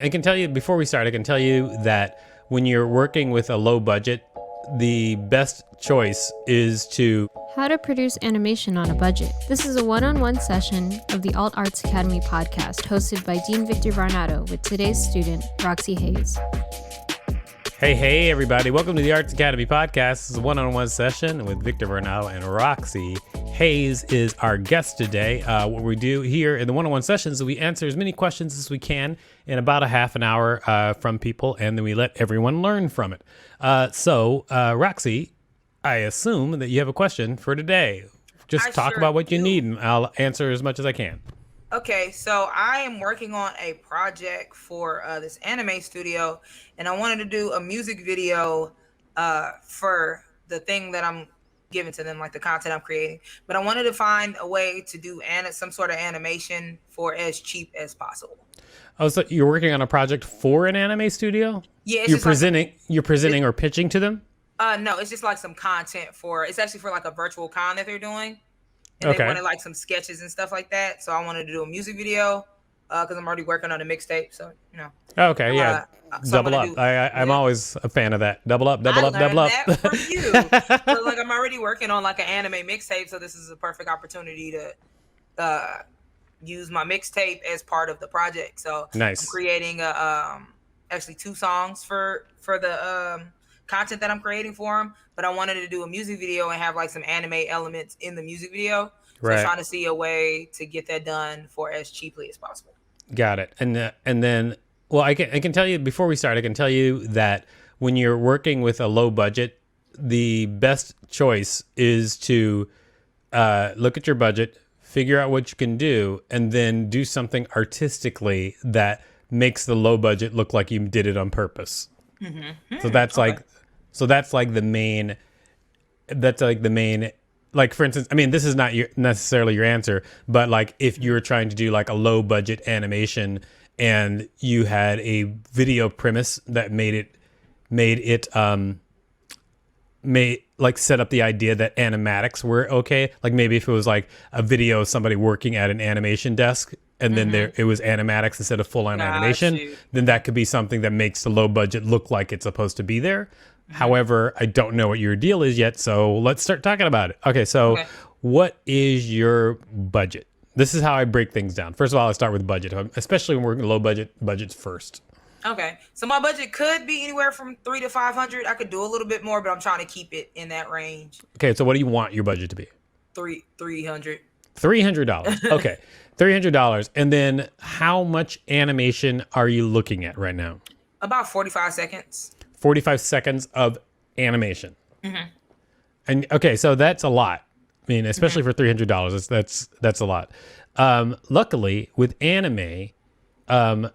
I can tell you, before we start, I can tell you that when you're working with a low budget, the best choice is to How to produce animation on a budget. This is a one-on-one session of the Alt Arts Academy podcast hosted by Dean Victor Varnado with today's student, Roxxy Haze. Hey, everybody. Welcome to the Arts Academy podcast. This is a one-on-one session with Victor Varnado and Roxxy Haze is our guest today. What we do here in the one-on-one sessions is we answer as many questions as we can in about a half an hour from people, and then we let everyone learn from it. Roxxy, I assume that you have a question for today. Just talk about what you need, and I'll answer as much as I can. Okay, so I am working on a project for this anime studio, and I wanted to do a music video for the thing that I'm giving to them, like the content I'm creating. But I wanted to find a way to do some sort of animation for as cheap as possible. Oh, so you're working on a project for an anime studio? Yeah, you're presenting or pitching to them? No, it's just like some content it's actually for like a virtual con that they're doing. And they wanted like some sketches and stuff like that. So I wanted to do a music video because I'm already working on a mixtape. So, you know. Okay, yeah. Double up. I'm always a fan of that. Double up. That from you. So, like, I'm already working on like an anime mixtape. So this is a perfect opportunity to use my mixtape as part of the project. So nice. I'm creating actually 2 songs for the content that I'm creating for them, but I wanted to do a music video and have like some anime elements in the music video. So I'm trying to see a way to get that done for as cheaply as possible. Got it. And then, well, I can tell you before we start, I can tell you that when you're working with a low budget, the best choice is to look at your budget, figure out what you can do, and then do something artistically that makes the low budget look like you did it on purpose. Mm-hmm. So that's like the main, like, for instance, I mean, this is not necessarily your answer, but like if you were trying to do like a low budget animation and you had a video premise that made set up the idea that animatics were okay. Like maybe if it was like a video of somebody working at an animation desk and then it was animatics instead of full-on animation, then that could be something that makes the low budget look like it's supposed to be there. However, I don't know what your deal is yet, so let's start talking about it. Okay, so what is your budget? This is how I break things down. First of all, I start with budget, especially when we're working low budgets first. Okay, so my budget could be anywhere from $300 to $500. I could do a little bit more, but I'm trying to keep it in that range. Okay, so what do you want your budget to be? $300. $300. Okay, $300. And then how much animation are you looking at right now? About 45 seconds. 45 seconds of animation. Mm-hmm. And okay, so that's a lot. I mean, especially for $300, that's a lot. Luckily, with anime,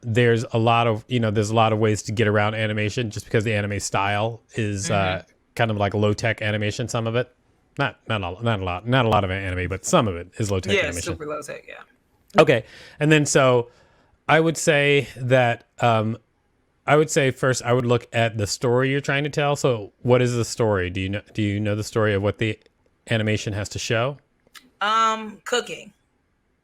there's a lot of ways to get around animation just because the anime style is kind of like low tech animation. Some of it, not a lot of anime, but some of it is low tech animation. Yeah, super low tech. Yeah. Okay, and then so I would say that. First I would look at the story you're trying to tell. So what is the story? Do you know the story of what the animation has to show? Cooking.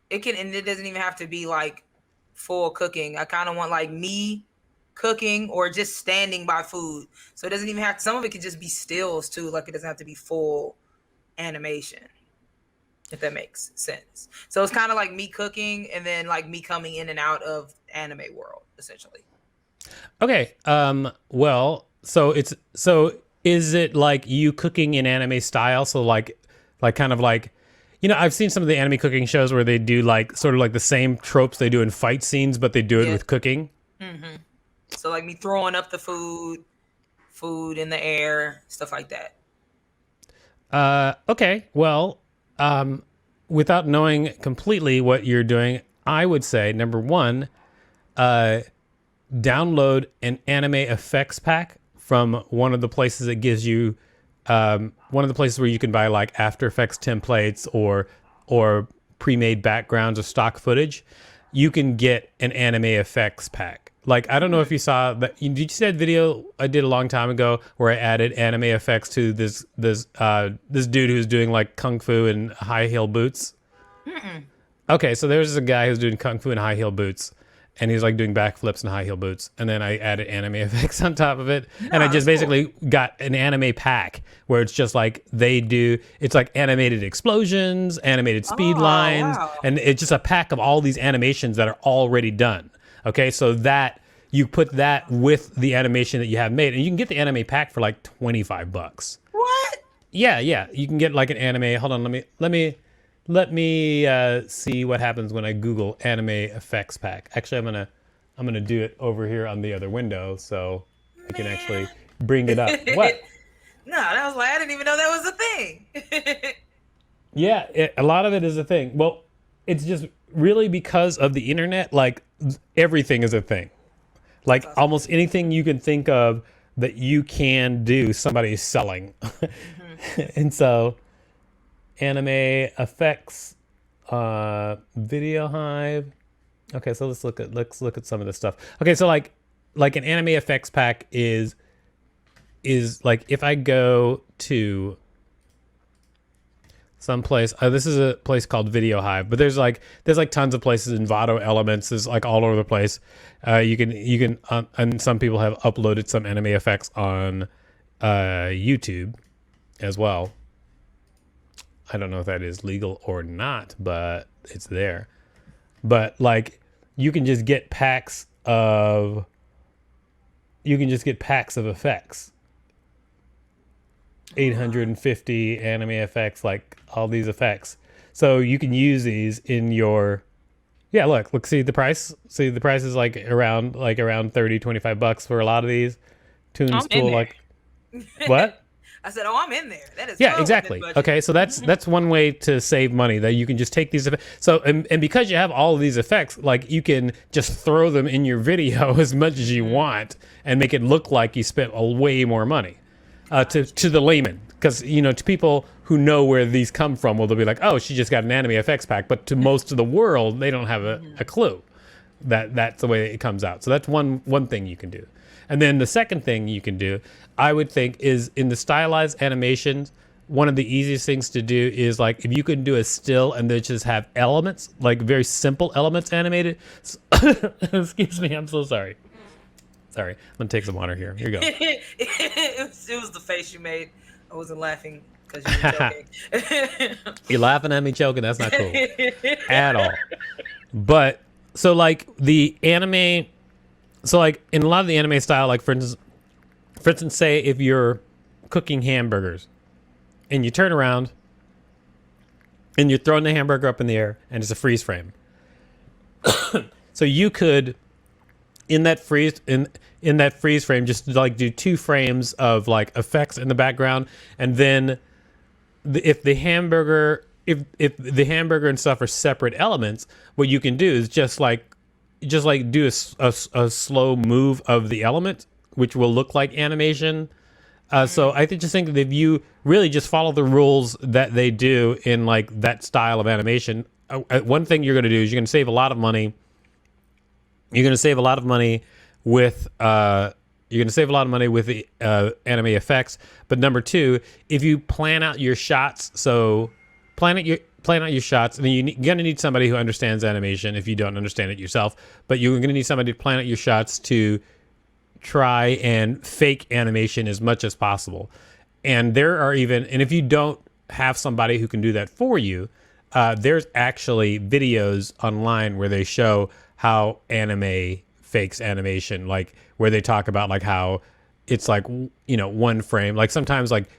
It doesn't even have to be like full cooking. I kind of want like me cooking or just standing by food. So it doesn't even have some of it could just be stills too. Like it doesn't have to be full animation, if that makes sense. So it's kind of like me cooking and then like me coming in and out of anime world essentially. Okay. Well, so is it like you cooking in anime style? So like kind of like, I've seen some of the anime cooking shows where they do like sort of like the same tropes they do in fight scenes, but they do it with cooking. Mm-hmm. So like me throwing up the food in the air, stuff like that. Okay. Well, without knowing completely what you're doing, I would say number one, download an anime effects pack from one of the places that gives you one of the places where you can buy like After Effects templates or pre-made backgrounds or stock footage. You can get an anime effects pack. Like, I don't know if you saw that. Did you see that video I did a long time ago where I added anime effects to this dude who's doing like kung fu in high heel boots? Mm-mm. Okay, so there's a guy who's doing kung fu in high heel boots. and he's like doing backflips and high heel boots. And then I added anime effects on top of it. And I just basically got an anime pack where it's just like it's like animated explosions, animated speed lines. Wow. And it's just a pack of all these animations that are already done. Okay, so that you put that with the animation that you have made, and you can get the anime pack for like $25. What? Yeah. You can get like an anime. Hold on, let me see what happens when I Google anime effects pack. Actually, I'm gonna do it over here on the other window, so I can actually bring it up. What? No, that was like I didn't even know that was a thing. Yeah, a lot of it is a thing. Well, it's just really because of the internet. Like everything is a thing. Like almost anything you can think of that you can do, somebody's selling. And so anime effects, video Hive. Okay, so let's look at some of this stuff. Okay, so like an anime effects pack is like if I go to someplace, this is a place called Video Hive, but there's like tons of places. Envato Elements is like all over the place. You can and some people have uploaded some anime effects on YouTube as well. I don't know if that is legal or not, but it's there. But like you can just get packs of effects. 850 anime effects, like all these effects. So you can use these in your look, see the price. See the price is like around $30-$25 for a lot of these. Toon's Tool, like what? I said, I'm in there. That is exactly. Okay, so that's one way to save money, that you can just take these effects. So and because you have all of these effects, like you can just throw them in your video as much as you want and make it look like you spent way more money. To the layman, because to people who know where these come from, well, they'll be like, oh, she just got an anime effects pack. But to most of the world, they don't have a clue that that's the way it comes out. So that's one thing you can do. And then the second thing you can do, I would think, is in the stylized animations, one of the easiest things to do is like if you can do a still and then just have elements, like very simple elements animated. Excuse me, I'm so sorry. Sorry, I'm gonna take some water here. Here you go. it was the face you made. I wasn't laughing because you were joking. You're laughing at me choking. That's not cool at all. But so like the anime, so like in a lot of the anime style, like for instance, say if you're cooking hamburgers and you turn around and you're throwing the hamburger up in the air and it's a freeze frame. So you could in that freeze frame just like do 2 frames of like effects in the background, and then if the hamburger and stuff are separate elements, what you can do is just like do a slow move of the element, which will look like animation. So I just think that if you really just follow the rules that they do in like that style of animation, one thing you're going to do is you're going to save a lot of money. You're going to save a lot of money with the anime effects. But number 2, if you plan out your shots, plan out your shots, and then you're going to need somebody who understands animation if you don't understand it yourself. But you're going to need somebody to plan out your shots to try and fake animation as much as possible. And and if you don't have somebody who can do that for you, there's actually videos online where they show how anime fakes animation, like where they talk about like how it's like, one frame. Like sometimes like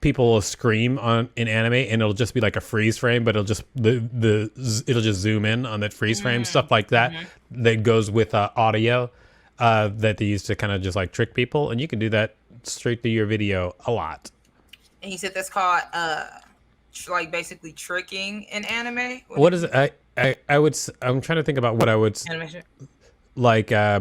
people will scream in anime and it'll just be like a freeze frame, but it'll just it'll just zoom in on that freeze frame, stuff like that. That goes with audio that they use to kind of just like trick people, and you can do that straight through your video a lot. And you said that's called like basically tricking in anime. What is it? I'm trying to think about what I would animation. Like I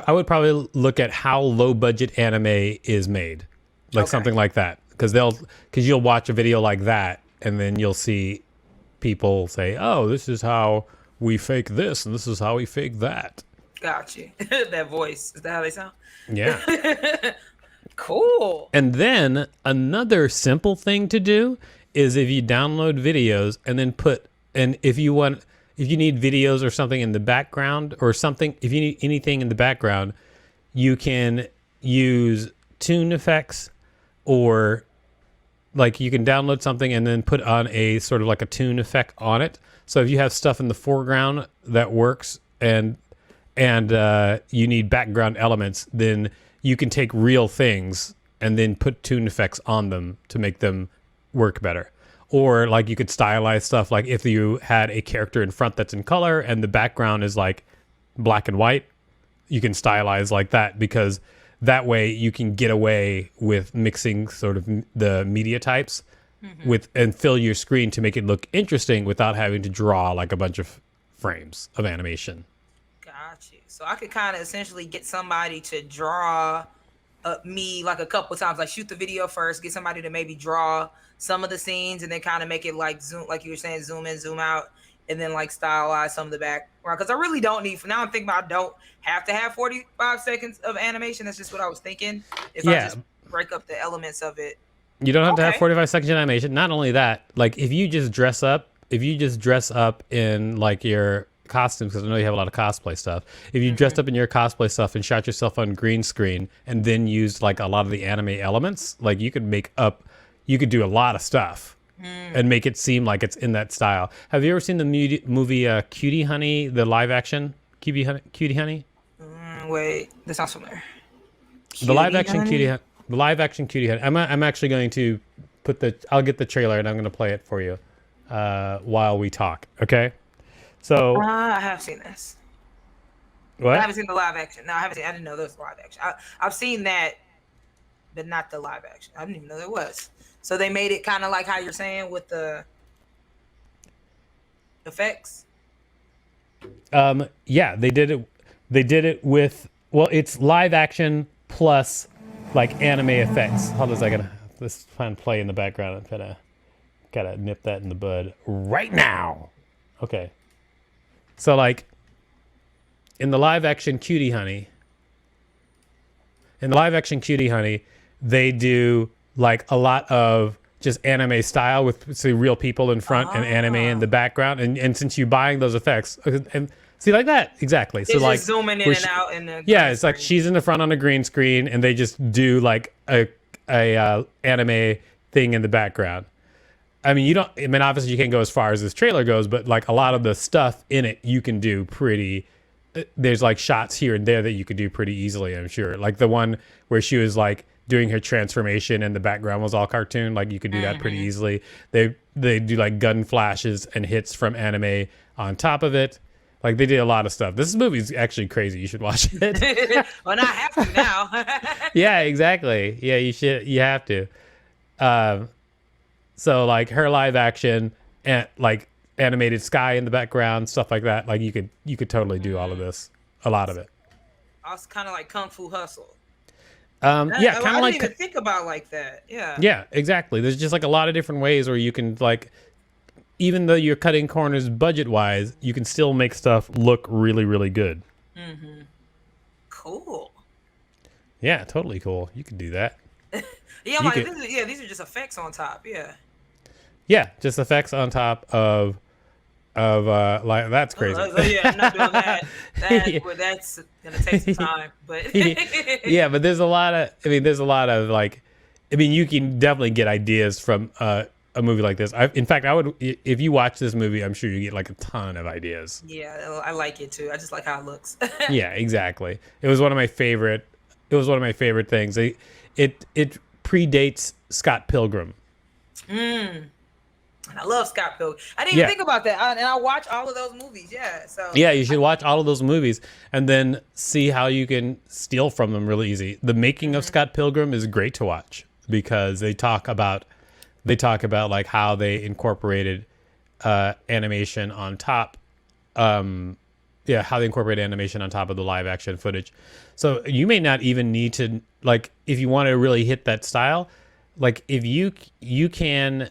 would probably look at how low budget anime is made, like something like that, because you'll watch a video like that and then you'll see people say, oh, this is how we fake this and this is how we fake that. Gotcha. That voice, is that how they sound? Yeah. Cool. And then another simple thing to do is if you download videos and then put And if you need videos or something in the background or something, if you need anything in the background, you can use tune effects, or like you can download something and then put on a sort of like a tune effect on it. So if you have stuff in the foreground that works and you need background elements, then you can take real things and then put tune effects on them to make them work better. Or like you could stylize stuff, like if you had a character in front that's in color and the background is like black and white, you can stylize like that, because that way you can get away with mixing sort of the media types with and fill your screen to make it look interesting without having to draw like a bunch of frames of animation. Got you. So I could kind of essentially get somebody to draw me like a couple times, like shoot the video first, get somebody to maybe draw some of the scenes, and then kind of make it like zoom, like you were saying, zoom in, zoom out, and then like stylize some of the background. Because I really don't need, for now I'm thinking about, I don't have to have 45 seconds of animation. That's just what I was thinking. If I just break up the elements of it. You don't have to have 45 seconds of animation. Not only that, like if you just dress up in like your costumes, because I know you have a lot of cosplay stuff. If you dressed up in your cosplay stuff and shot yourself on green screen and then used like a lot of the anime elements, like you could do a lot of stuff and make it seem like it's in that style. Have you ever seen the movie Cutie Honey, the live action Cutie Honey? Wait, this sounds familiar. The live action Cutie Honey. I'm actually going to I'll get the trailer and I'm going to play it for you while we talk. Okay. So I have seen this. What? I haven't seen the live action. No, I didn't know there was live action. I've seen that, but not the live action. I didn't even know there was. So they made it kind of like how you're saying with the effects. Yeah, they did it. They did it with, well, it's live action plus like anime effects. Hold on a second. Let's try and play in the background. I'm gotta nip that in the bud right now. Okay. So like in the live action Cutie Honey, they do like a lot of just anime style with real people in front and anime in the background. And since you're buying those effects and see like that, exactly. It's so like just zooming in and out in the it's like she's in the front on a green screen and they just do like a anime thing in the background. I mean, obviously you can't go as far as this trailer goes, but like a lot of the stuff in it, you can do there's like shots here and there that you could do pretty easily, I'm sure. Like the one where she was like doing her transformation and the background was all cartoon, like you could do that pretty easily. They do like gun flashes and hits from anime on top of it. Like they did a lot of stuff. This movie's actually crazy. You should watch it. Well, now I have to now. Yeah, exactly. Yeah, you should. You have to. So like her live action and like animated sky in the background, stuff like that. Like you could totally do all of this, a lot of it. I was kind of like Kung Fu Hustle. Yeah, kind of like. I didn't even think about like that. Yeah. Yeah, exactly. There's just like a lot of different ways where you can like, even though you're cutting corners budget wise, you can still make stuff look really, really good. Mm-hmm. Cool. Yeah, totally cool. You could do that. Yeah, I'm like, these are just effects on top. Yeah. Yeah, just effects on top of like that's crazy. Yeah, I'm not doing that. That's gonna take some time, but yeah, but there's a lot of like, you can definitely get ideas from a movie like this. In fact, I would, if you watch this movie, I'm sure you get like a ton of ideas. Yeah, I like it too. I just like how it looks. Yeah, exactly. It was one of my favorite things. It predates Scott Pilgrim. I love Scott Pilgrim. I didn't even think about that. And I watch all of those movies. Yeah. So yeah, you should watch all of those movies and then see how you can steal from them really easy. The making of Scott Pilgrim is great to watch because they talk about like how they incorporated animation on top. How they incorporate animation on top of the live action footage. So you may not even need to, like, if you want to really hit that style, like if you can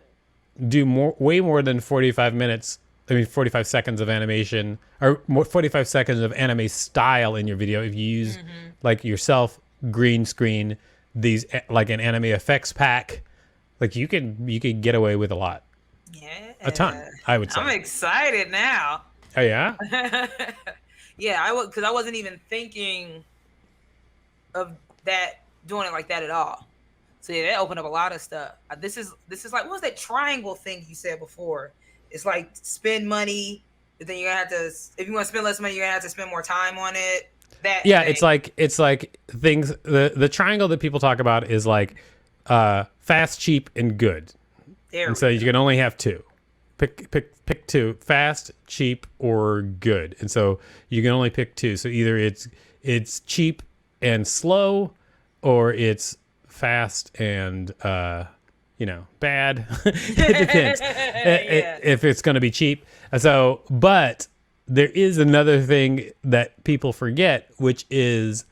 do way more than 45 seconds of animation or 45 seconds of anime style in your video. If you use like yourself green screen, these like an anime effects pack, like you could get away with a lot. Yeah. a ton, I would say. I'm excited now. Oh yeah. Yeah, I would, because I wasn't even thinking of that, doing it like that at all. So yeah, that opened up a lot of stuff. This is like, what was that triangle thing you said before? It's like spend money, but then you're gonna have to, if you want to spend less money, you're gonna have to spend more time on it. That Yeah, thing. it's like things. The triangle that people talk about is like fast, cheap, and good. And so you can only have two. Pick two: fast, cheap, or good. And so you can only pick two. So either it's cheap and slow, or it's fast and bad. It depends if it's going to be cheap. So, but there is another thing that people forget, which is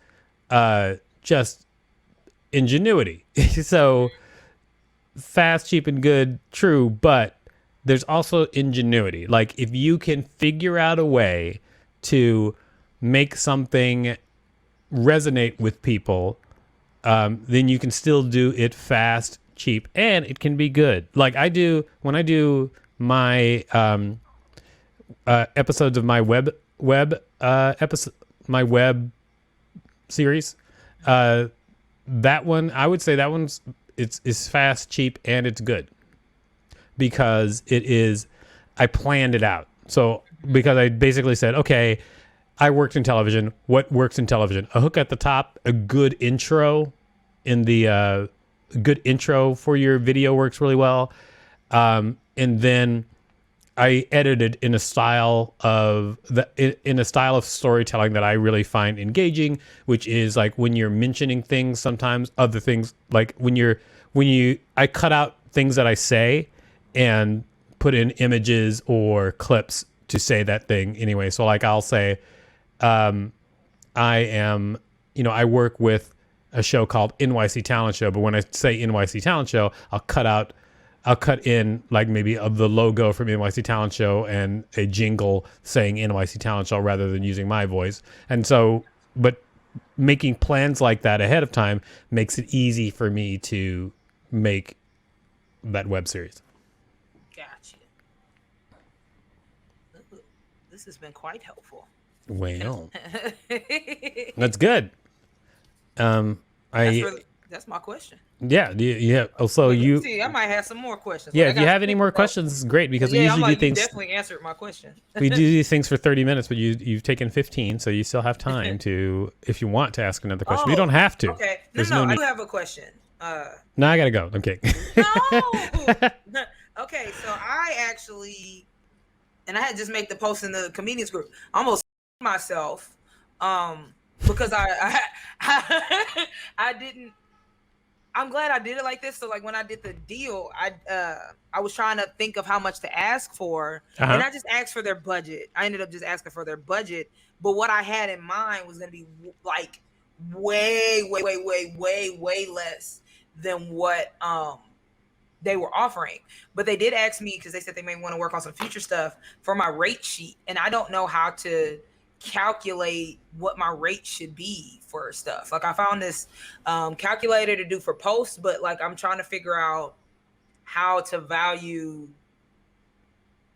just ingenuity. So fast, cheap, and good, true, but there's also ingenuity. Like if you can figure out a way to make something resonate with people, then you can still do it fast, cheap, and it can be good. Like I do when I do my episodes of my web series. That one, I would say that one's it's fast, cheap, and it's good because I planned it out. So because I basically said, okay, I worked in television. What works in television? A hook at the top, a good intro good intro for your video works really well. And then I edited in a style of storytelling that I really find engaging, which is like when you're mentioning things, sometimes other things, like I cut out things that I say and put in images or clips to say that thing anyway. So like I'll say, I work with a show called NYC Talent Show, but when I say NYC Talent Show, I'll cut in like maybe of the logo from NYC Talent Show and a jingle saying NYC Talent Show rather than using my voice. And so, but making plans like that ahead of time makes it easy for me to make that web series. Gotcha. This has been quite helpful. Well, that's good. That's my question. Yeah. So See, I might have some more questions. Yeah, if you have any more questions, it's great because we usually do things. You definitely answered my question. We do these things for 30 minutes, but you've taken 15, so you still have time to, if you want to ask another question. You don't have to. Okay. No, I do have a question. No, I gotta go. I'm kidding. No. Okay, so I actually, and I had just made the post in the comedians group. I almost myself, because I didn't. I'm glad I did it like this. So like when I did the deal, I was trying to think of how much to ask for, and I just asked for their budget. I ended up just asking for their budget, but what I had in mind was going to be like way less than what they were offering. But they did ask me, because they said they may want to work on some future stuff, for my rate sheet, and I don't know how to calculate what my rate should be for stuff. Like I found this calculator to do for posts, but like I'm trying to figure out how to value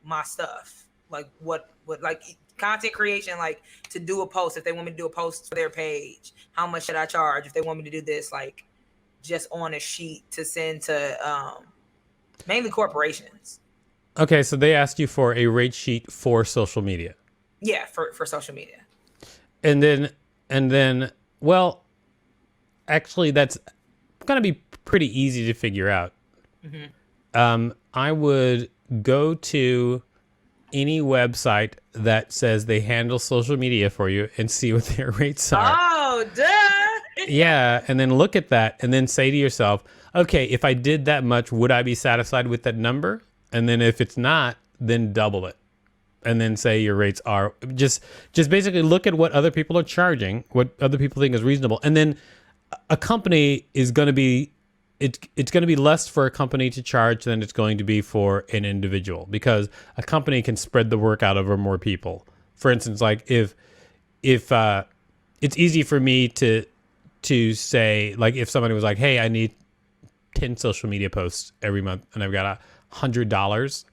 my stuff. Like what like content creation, like to do a post, if they want me to do a post for their page, how much should I charge? If they want me to do this, like just on a sheet to send to mainly corporations. Okay, so they asked you for a rate sheet for social media. Yeah, for social media. And then, well, actually, that's going to be pretty easy to figure out. Mm-hmm. I would go to any website that says they handle social media for you and see what their rates are. Oh, duh! Yeah, and then look at that and then say to yourself, okay, if I did that much, would I be satisfied with that number? And then if it's not, then double it. And then say your rates are just basically look at what other people are charging, what other people think is reasonable. And then a company is going to be, it's going to be less for a company to charge than it's going to be for an individual, because a company can spread the work out over more people. For instance, like if it's easy for me to say, like if somebody was like, hey, I need 10 social media posts every month and I've got $100.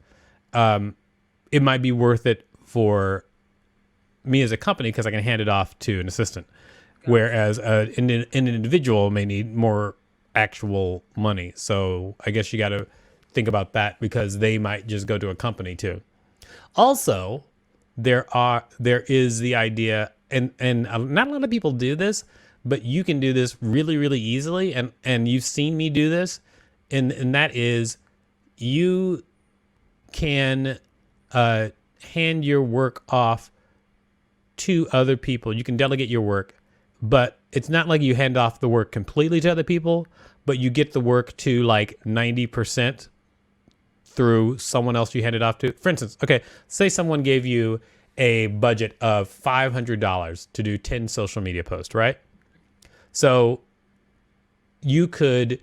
it might be worth it for me as a company because I can hand it off to an assistant. Whereas an individual may need more actual money. So I guess you got to think about that because they might just go to a company too. Also, there is the idea, and not a lot of people do this, but you can do this really, really easily. And you've seen me do this. And that is you can hand your work off to other people. You can delegate your work, but it's not like you hand off the work completely to other people, but you get the work to like 90% through someone else you hand it off to. For instance, okay, say someone gave you a budget of $500 to do 10 social media posts, right? So you could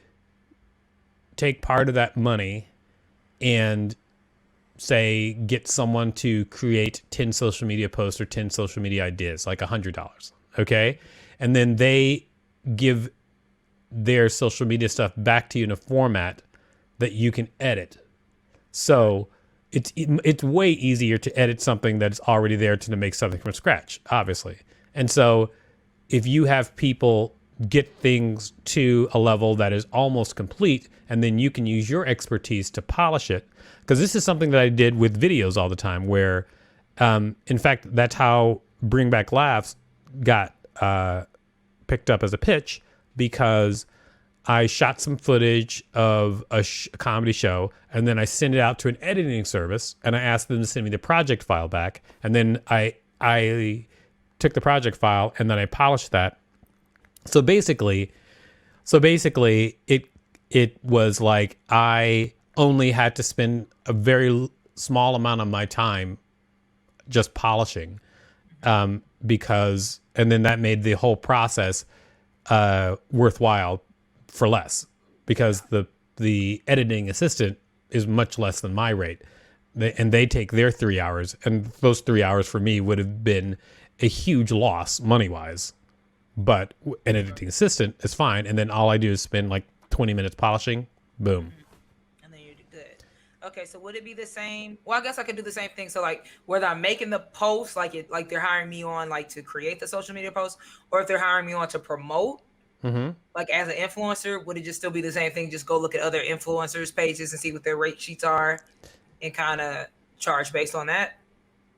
take part of that money and say get someone to create 10 social media posts or 10 social media ideas, like $100, okay? And then they give their social media stuff back to you in a format that you can edit. So it's way easier to edit something that's already there to make something from scratch, obviously. And so if you have people get things to a level that is almost complete, and then you can use your expertise to polish it, because this is something that I did with videos all the time, where, in fact, that's how Bring Back Laughs got picked up as a pitch, because I shot some footage of a comedy show, and then I sent it out to an editing service, and I asked them to send me the project file back, and then I took the project file, and then I polished that. So basically, it was like I only had to spend a very small amount of my time just polishing, because, and then that made the whole process worthwhile for less, because the editing assistant is much less than my rate, and they take their 3 hours, and those 3 hours for me would have been a huge loss money wise. But an editing assistant is fine, and then all I do is spend like 20 minutes polishing, boom. And then you're good. Okay, so would it be the same? Well, I guess I could do the same thing. So like whether I'm making the post, like they're hiring me on like to create the social media post, or if they're hiring me on to promote, like as an influencer, would it just still be the same thing? Just go look at other influencers' pages and see what their rate sheets are, and kind of charge based on that.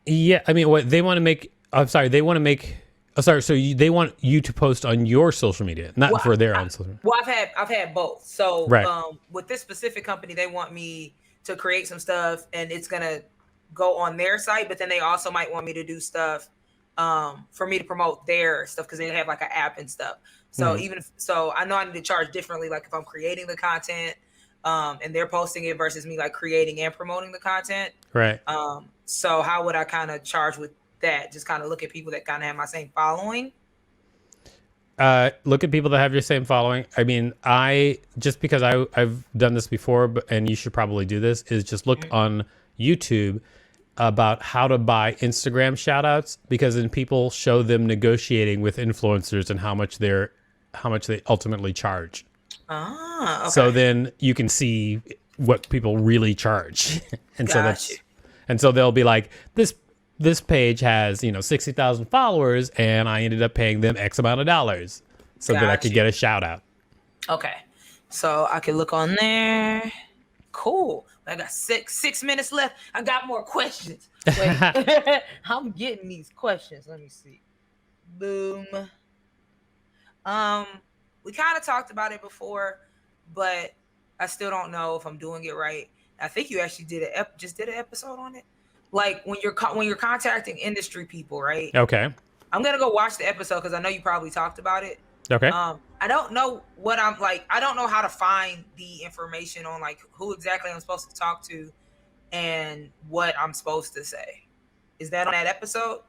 Yeah, I mean, what they want to make. I'm sorry, they want to make. Oh, sorry. So they want you to post on your social media, not for their own social media. Well, I've had both. So right. With this specific company, they want me to create some stuff, and it's gonna go on their site. But then they also might want me to do stuff for me to promote their stuff, because they have like an app and stuff. So so I know I need to charge differently. Like if I'm creating the content and they're posting it versus me like creating and promoting the content. Right. So how would I kind of charge with that? Just kind of look at people that kind of have my same following. Look at people that have your same following. I mean, just because I've done this before, and you should probably do this, is just look on YouTube about how to buy Instagram shout outs, because then people show them negotiating with influencers and how much they ultimately charge. Okay. So then you can see what people really charge. And so they'll be like, this page has, 60,000 followers, and I ended up paying them X amount of dollars so that I could get a shout out. Okay. So I could look on there. Cool. I got six minutes left. I got more questions. Wait. I'm getting these questions. Let me see. Boom. We kind of talked about it before, but I still don't know if I'm doing it right. I think you actually did an episode on it. Like when you're contacting industry people, right? Okay. I'm gonna go watch the episode because I know you probably talked about it. Okay. I don't know what I'm like. I don't know how to find the information on like who exactly I'm supposed to talk to and what I'm supposed to say. Is that on that episode?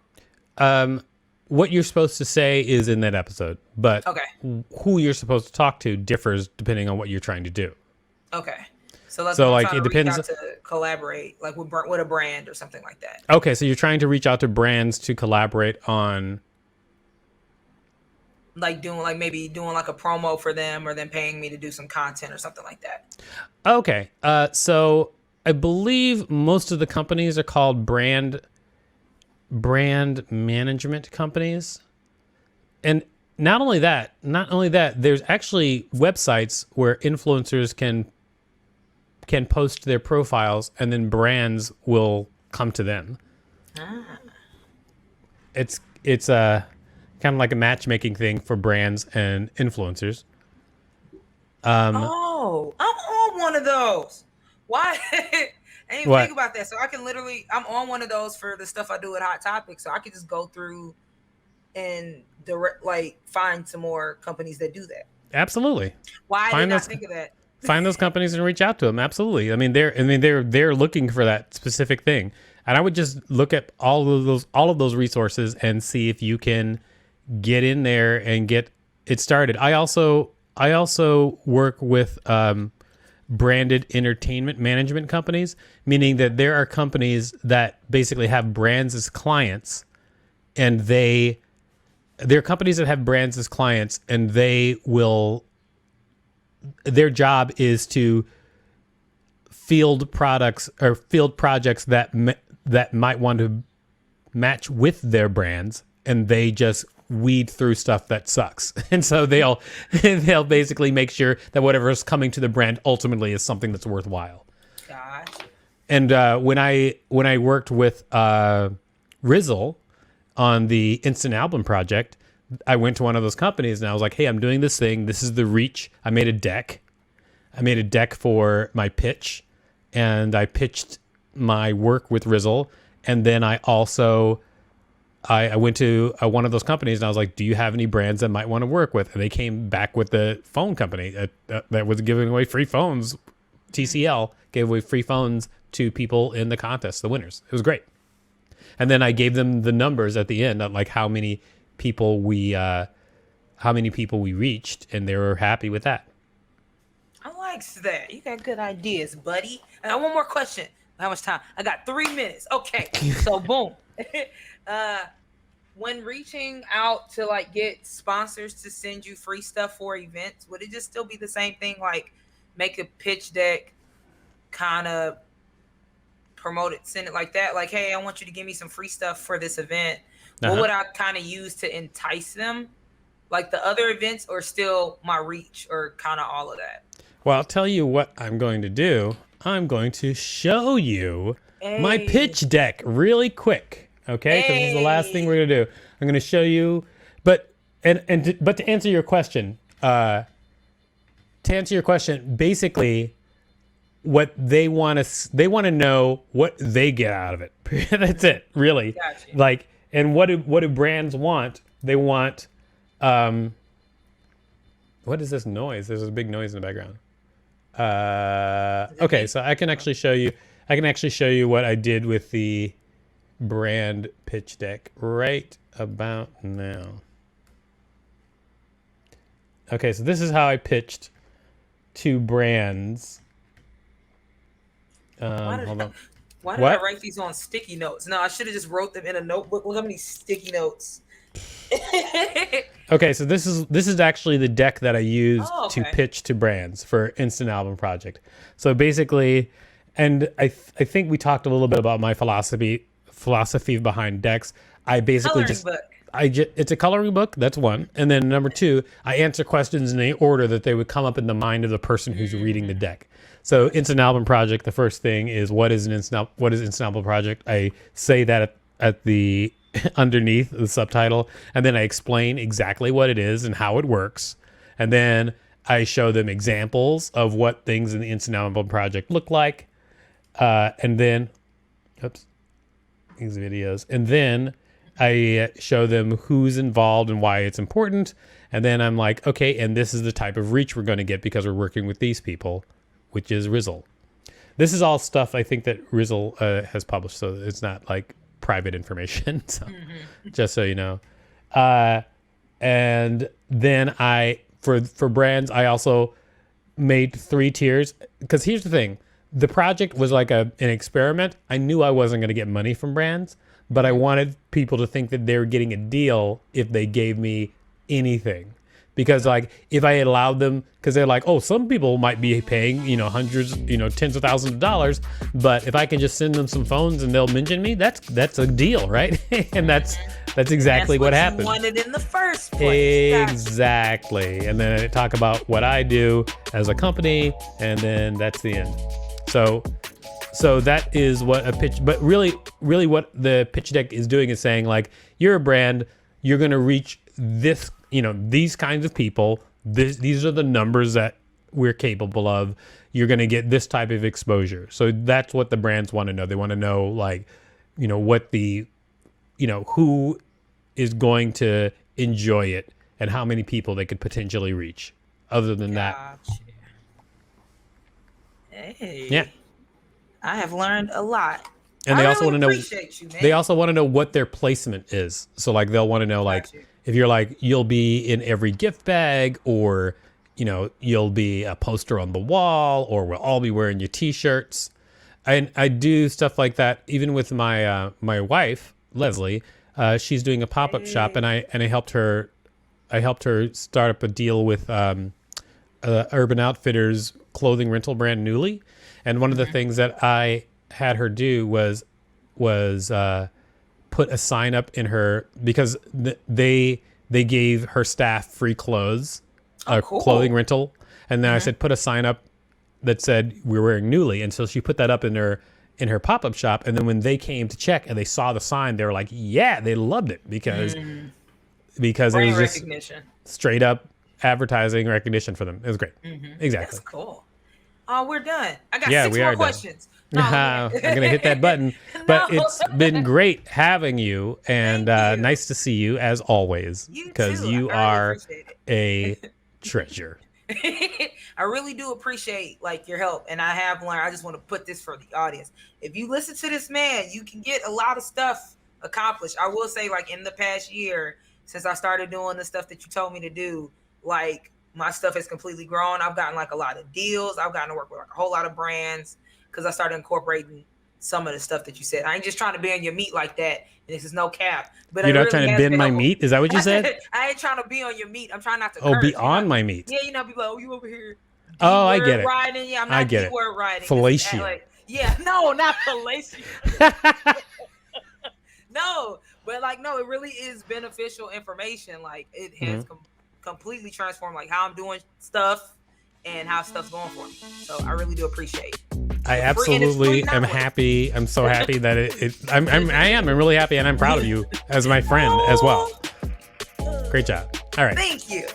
What you're supposed to say is in that episode, but who you're supposed to talk to differs depending on what you're trying to do. Okay. So like it depends to collaborate like with a brand or something like that. Okay, so you're trying to reach out to brands to collaborate on like doing like a promo for them, or them paying me to do some content or something like that. Okay. So I believe most of the companies are called brand management companies. And not only that, there's actually websites where influencers can post their profiles and then brands will come to them. It's a kind of like a matchmaking thing for brands and influencers. I'm on one of those. Why? I didn't think about that. So I can I'm on one of those for the stuff I do at Hot Topic. So I can just go through and find some more companies that do that. Absolutely. Why did I not think of that? Find those companies and reach out to them. Absolutely. They're looking for that specific thing. And I would just look at all of those resources and see if you can get in there and get it started. I also work with branded entertainment management companies, meaning that there are companies that basically have brands as clients, and they're companies that have brands as clients, and their job is to field projects that might want to match with their brands, and they just weed through stuff that sucks. And so they'll basically make sure that whatever is coming to the brand ultimately is something that's worthwhile. Gotcha. And when I worked with Rizzle on the Instant Album project, I went to one of those companies and I was like, hey, I'm doing this thing. This is the reach. I made a deck for my pitch, and I pitched my work with Rizzle. And then I went to one of those companies and I was like, do you have any brands that might want to work with? And they came back with the phone company that was giving away free phones. TCL gave away free phones to people in the contest, the winners. It was great. And then I gave them the numbers at the end, like how many people we reached, and they were happy with that. I like that. You got good ideas, buddy. I got one more question. How much time? I got 3 minutes. Okay, so boom. When reaching out to get sponsors to send you free stuff for events, would it just still be the same thing? Like make a pitch deck, kind of promote it, send it like that. Like, hey, I want you to give me some free stuff for this event. What would I kind of use to entice them? Like the other events, or still my reach, or kind of all of that? Well, I'll tell you what I'm going to do. I'm going to show you my pitch deck really quick. Okay, because this is the last thing we're gonna do. I'm gonna show you, but to answer your question, basically, what they want to know what they get out of it. That's it, really. Gotcha. And what do brands want? They want, what is this noise? There's a big noise in the background. Okay, so I can actually show you what I did with the brand pitch deck right about now. Okay, so this is how I pitched to brands. Hold on. Why did I write these on sticky notes? No, I should have just wrote them in a notebook. Look how many sticky notes. Okay, so this is actually the deck that I used to pitch to brands for Instant Album Project. So basically, and I think we talked a little bit about my philosophy behind decks. I basically it's a coloring book. That's one. And then number two, I answer questions in the order that they would come up in the mind of the person who's reading the deck. So Instant Album Project, the first thing is what is Instant Album Project? I say that at the underneath the subtitle, and then I explain exactly what it is and how it works. And then I show them examples of what things in the Instant Album Project look like. And then these videos. And then I show them who's involved and why it's important. And then I'm like, okay, and this is the type of reach we're going to get because we're working with these people, which is Rizzle. This is all stuff I think that Rizzle has published, so it's not like private information. So just so you know. And then for brands, I also made 3 tiers, because here's the thing. The project was like an experiment. I knew I wasn't going to get money from brands, but I wanted people to think that they were getting a deal if they gave me anything. because like if I had allowed them, because they're like, oh, some people might be paying, hundreds, tens of thousands of dollars, but if I can just send them some phones and they'll mention me, that's a deal, right? And that's exactly what happened. You wanted in the first place. Exactly. And then I talk about what I do as a company, and then that's the end. So that is what a pitch, but really what the pitch deck is doing is saying, like, you're a brand, you're going to reach this, these kinds of people. These are the numbers that we're capable of. You're going to get this type of exposure. So that's what the brands want to know. They want to know, like, what the, who is going to enjoy it and how many people they could potentially reach. Other than that. Hey. Yeah. I have learned a lot. And they also want to know. You, they also want to know what their placement is. So like they'll want to know, like, if you're like, you'll be in every gift bag, or you'll be a poster on the wall, or we'll all be wearing your T-shirts. And I do stuff like that even with my my wife Leslie. She's doing a pop-up shop, and I helped her. I helped her start up a deal with Urban Outfitters clothing rental brand Newly. And one of the things that I had her do was put a sign up in her, because they gave her staff free clothes, cool. Clothing rental. And then I said, put a sign up that said we're wearing Newly. And so she put that up in her pop-up shop. And then when they came to check and they saw the sign, they were like, yeah, they loved it because it was just straight up advertising recognition for them. It was great. Exactly. That's cool. Oh, we're done. I got 6 more questions. No, I'm going to hit that button. But it's been great having you, and nice to see you as always, because you are a treasure. I really do appreciate your help, and I have learned. I just want to put this for the audience. If you listen to this man, you can get a lot of stuff accomplished. I will say, in the past year, since I started doing the stuff that you told me to do, my stuff has completely grown. I've gotten a lot of deals. I've gotten to work with a whole lot of brands because I started incorporating some of the stuff that you said. I ain't just trying to bend your meat like that. This is no cap. But you're not trying to bend my meat? Is that what you said? I ain't trying to be on your meat. I'm trying not to. Oh, be on my meat. Yeah, people like, oh, you over here. Oh, I get it. Riding. Yeah, I'm not keyword riding. Fellatio. Yeah, no, not fellatio. No, but no, it really is beneficial information. It has completely transformed how I'm doing stuff and how stuff's going for me. So I really do appreciate it. I absolutely am happy. I'm so happy that I'm really happy, and I'm proud of you as my friend as well. Great job. All right. Thank you.